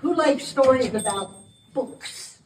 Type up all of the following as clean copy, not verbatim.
Who likes stories about books?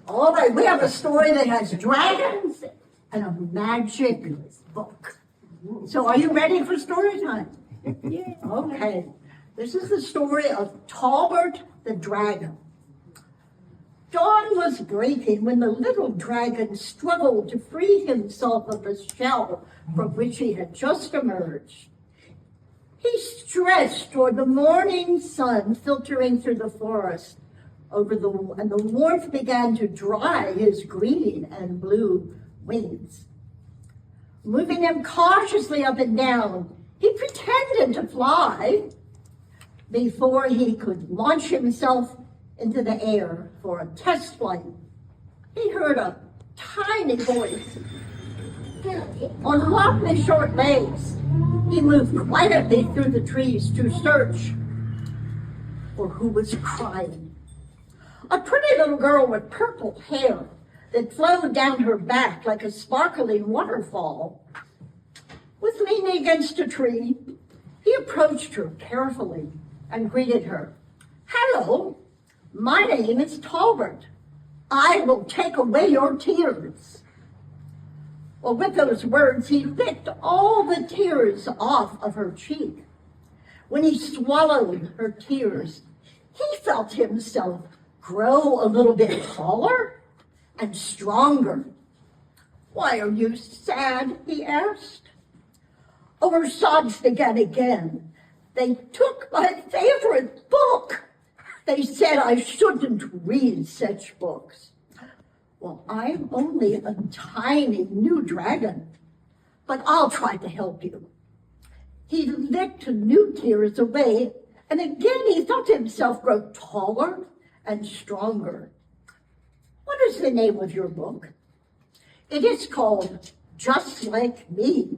All right, we have a story that has dragons and a magic book. So are you ready for story time? Yeah. Okay. This is the story of Tallbert the Dragon. Dawn was breaking when the little dragon struggled to free himself of the shell from which he had just emerged. He stretched toward the morning sun filtering through the forest and the warmth began to dry his green and blue wings. Moving them cautiously up and down, he pretended to fly before he could launch himself into the air for a test flight. He heard a tiny voice. Unlock the short legs. He moved quietly through the trees to search for who was crying. A pretty little girl with purple hair that flowed down her back like a sparkling waterfall was leaning against a tree. He approached her carefully and greeted her. Hello, my name is Tallbert. I will take away your tears. Well, with those words, he licked all the tears off of her cheek. When he swallowed her tears, he felt himself grow a little bit taller and stronger. Why are you sad? He asked. Oh, her sobs began again. They took my favorite book. They said I shouldn't read such books. Well, I'm only a tiny new dragon, but I'll try to help you. He licked new tears away, and again he felt himself grow taller and stronger. What is the name of your book? It is called Just Like Me.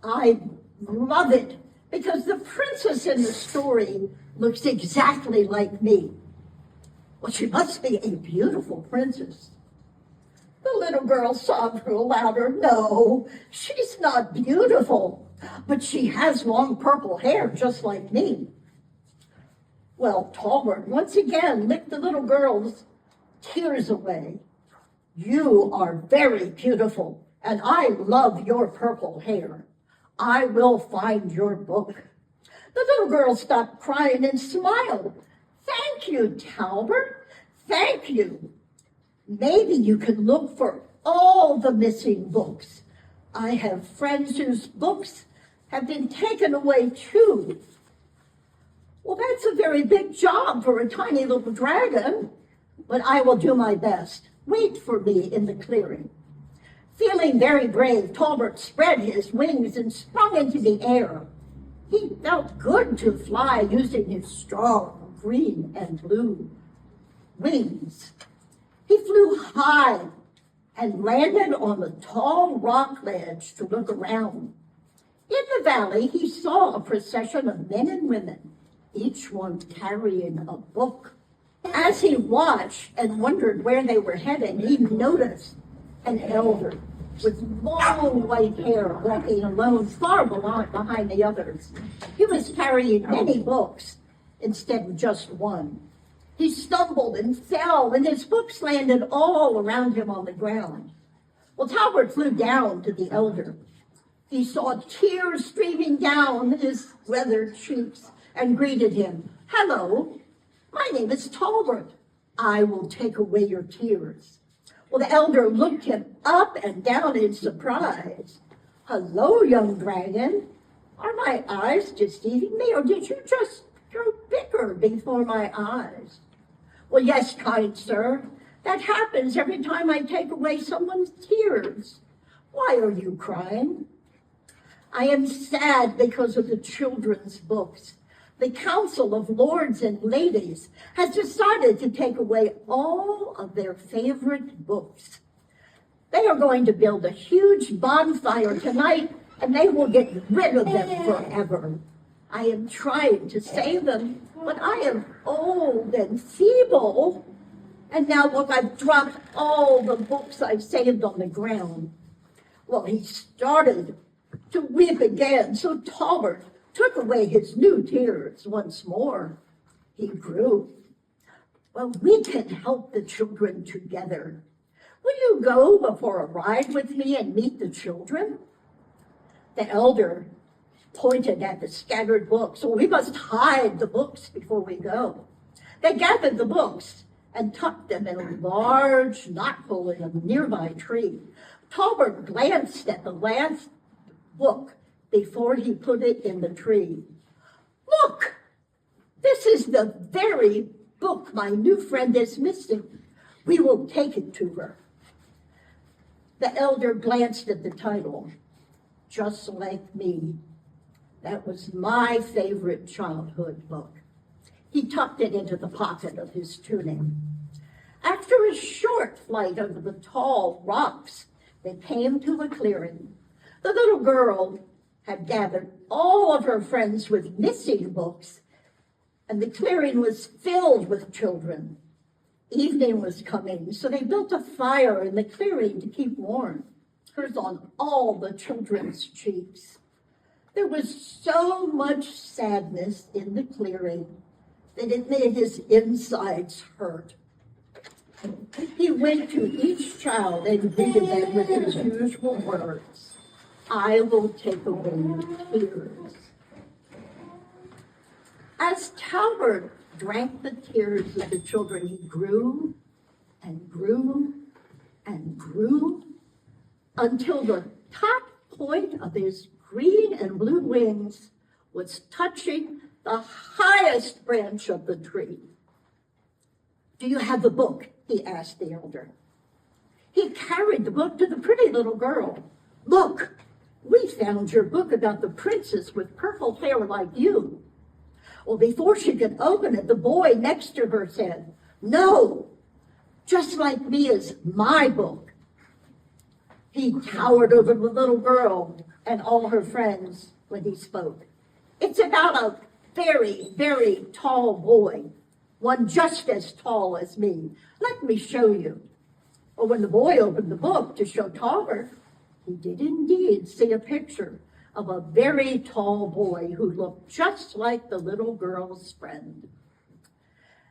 I love it because the princess in the story looks exactly like me. Well, she must be a beautiful princess. The little girl sobbed a little louder. No, she's not beautiful, but she has long purple hair just like me. Well, Tallbert once again licked the little girl's tears away. You are very beautiful, and I love your purple hair. I will find your book. The little girl stopped crying and smiled. Thank you, Tallbert. Thank you. Maybe you can look for all the missing books. I have friends whose books have been taken away too. Well, that's a very big job for a tiny little dragon, but I will do my best. Wait for me in the clearing. Feeling very brave, Tallbert spread his wings and sprung into the air. He felt good to fly using his strong green and blue wings. He flew high and landed on the tall rock ledge to look around. In the valley, he saw a procession of men and women, each one carrying a book. As he watched and wondered where they were heading, he noticed an elder with long white hair walking alone far behind the others. He was carrying many books instead of just one. He stumbled and fell, and his books landed all around him on the ground. Well, Tallbert flew down to the elder. He saw tears streaming down his weathered cheeks and greeted him. Hello, my name is Tallbert. I will take away your tears. Well, the elder looked him up and down in surprise. Hello, young dragon. Are my eyes deceiving me, or did you just grow bigger before my eyes? Well, yes, kind sir. That happens every time I take away someone's tears. Why are you crying? I am sad because of the children's books. The Council of Lords and Ladies has decided to take away all of their favorite books. They are going to build a huge bonfire tonight, and they will get rid of them forever. I am trying to save them, but I am old and feeble. And now look, I've dropped all the books I've saved on the ground. Well, he started to weep again, so Tallbert took away his new tears once more. He grew. Well, we can help the children together. Will you go for a ride with me and meet the children? The elder pointed at the scattered books. Well, we must hide the books before we go. They gathered the books and tucked them in a large knothole in a nearby tree. Tallbert glanced at the last book before he put it in the tree. Look, this is the very book my new friend is missing. We will take it to her. The elder glanced at the title, Just Like Me. That was my favorite childhood book. He tucked it into the pocket of his tunic. After a short flight over the tall rocks, they came to a clearing. The little girl had gathered all of her friends with missing books, and the clearing was filled with children. Evening was coming, so they built a fire in the clearing to keep warm. Tears on all the children's cheeks. There was so much sadness in the clearing that it made his insides hurt. He went to each child and greeted them with his usual words. I will take away your tears. As Tallbert drank the tears of the children, he grew and grew and grew until the top point of his green and blue wings was touching the highest branch of the tree. Do you have the book? He asked the elder. He carried the book to the pretty little girl. Look, we found your book about the princess with purple hair like you. Well, before she could open it, the boy next to her said, No, Just Like Me is my book. He towered over the little girl and all her friends when he spoke. It's about a very, very tall boy, one just as tall as me. Let me show you. Well, when the boy opened the book to show Tallbert, he did indeed see a picture of a very tall boy who looked just like the little girl's friend.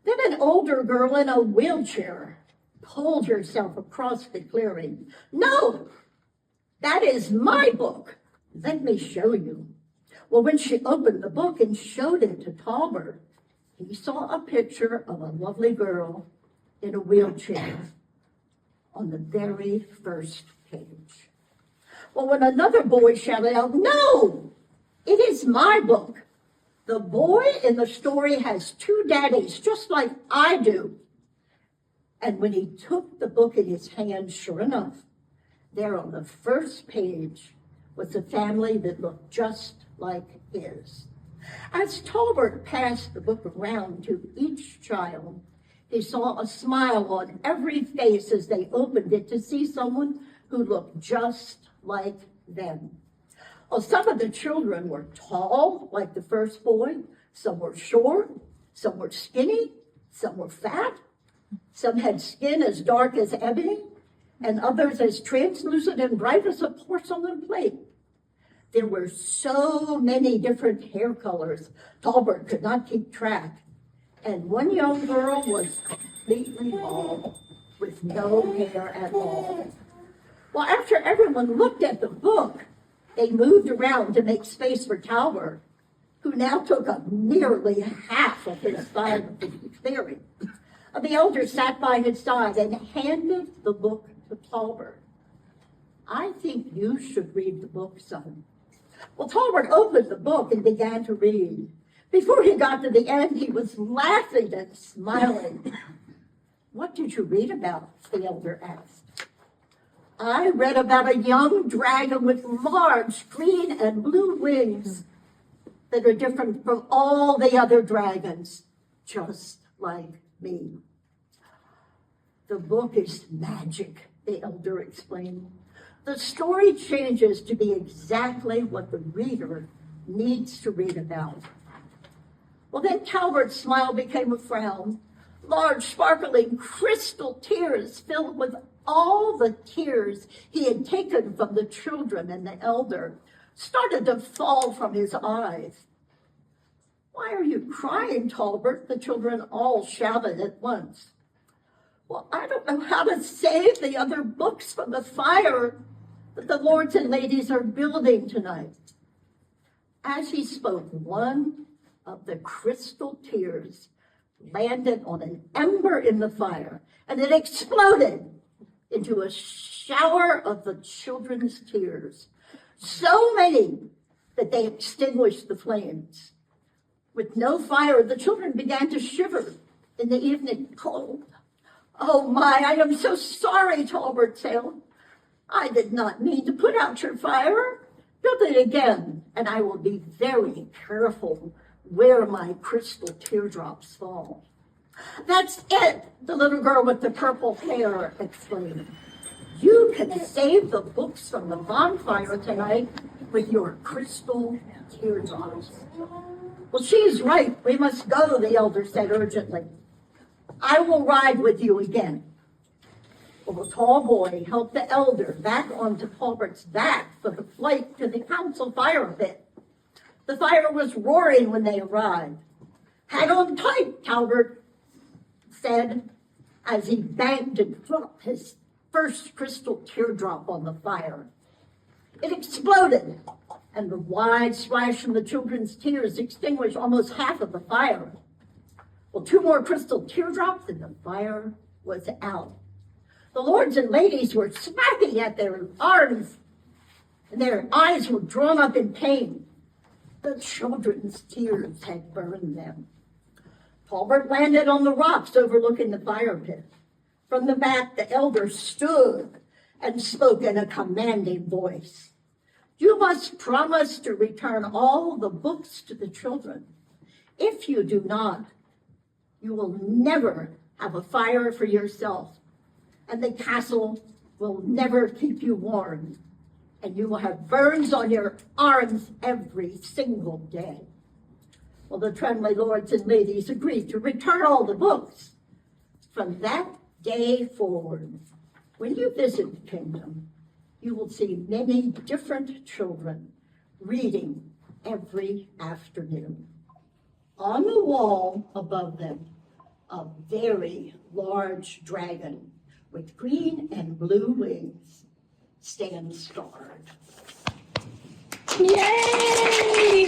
Then an older girl in a wheelchair pulled herself across the clearing. No, that is my book. Let me show you. Well, when she opened the book and showed it to Tallbert, he saw a picture of a lovely girl in a wheelchair on the very first page. Well, when another boy shouted out, No, it is my book. The boy in the story has two daddies, just like I do. And when he took the book in his hand, sure enough, there on the first page was a family that looked just like his. As Tallbert passed the book around to each child, he saw a smile on every face as they opened it to see someone who looked just like them. Well, some of the children were tall, like the first boy. Some were short, some were skinny, some were fat. Some had skin as dark as ebony, and others as translucent and bright as a porcelain plate. There were so many different hair colors, Tallbert could not keep track. And one young girl was completely bald, with no hair at all. Well, after everyone looked at the book, they moved around to make space for Tallbert, who now took up nearly half of his side of the clearing. The elder sat by his side and handed the book to Tallbert. I think you should read the book, son. Well, Tallbert opened the book and began to read. Before he got to the end, he was laughing and smiling. What did you read about? The elder asked. I read about a young dragon with large green and blue wings that are different from all the other dragons, just like me. The book is magic, the elder explained. The story changes to be exactly what the reader needs to read about. Well, then Tallbert's smile became a frown. Large, sparkling, crystal tears filled with all the tears he had taken from the children and the elder started to fall from his eyes. "Why are you crying, Tallbert?" the children all shouted at once. "Well, I don't know how to save the other books from the fire that the lords and ladies are building tonight." As he spoke, one of the crystal tears landed on an ember in the fire, and it exploded into a shower of the children's tears, so many that they extinguished the flames. With no fire, the children began to shiver in the evening cold. "Oh my, I am so sorry," Tallbert said. "I did not mean to put out your fire. Build it again, and I will be very careful where my crystal teardrops fall." "That's it," the little girl with the purple hair exclaimed. "You can save the books from the bonfire tonight with your crystal teardrops." "Well, she's right. We must go," the elder said urgently. "I will ride with you again." Well, the tall boy helped the elder back onto Tallbert's back for the flight to the council fire pit. The fire was roaring when they arrived. "Hang on tight," Tallbert said as he banked and dropped his first crystal teardrop on the fire. It exploded, and the wide splash from the children's tears extinguished almost half of the fire. Well, 2 more crystal teardrops and the fire was out. The lords and ladies were smacking at their arms, and their eyes were drawn up in pain. The children's tears had burned them. Tallbert landed on the rocks overlooking the fire pit. From the back, the elder stood and spoke in a commanding voice. "You must promise to return all the books to the children. If you do not, you will never have a fire for yourself, and the castle will never keep you warm, and you will have burns on your arms every single day." Well, the Tremley lords and ladies agreed to return all the books. From that day forward, when you visit the kingdom, you will see many different children reading every afternoon. On the wall above them, a very large dragon with green and blue wings stands guard. Yay!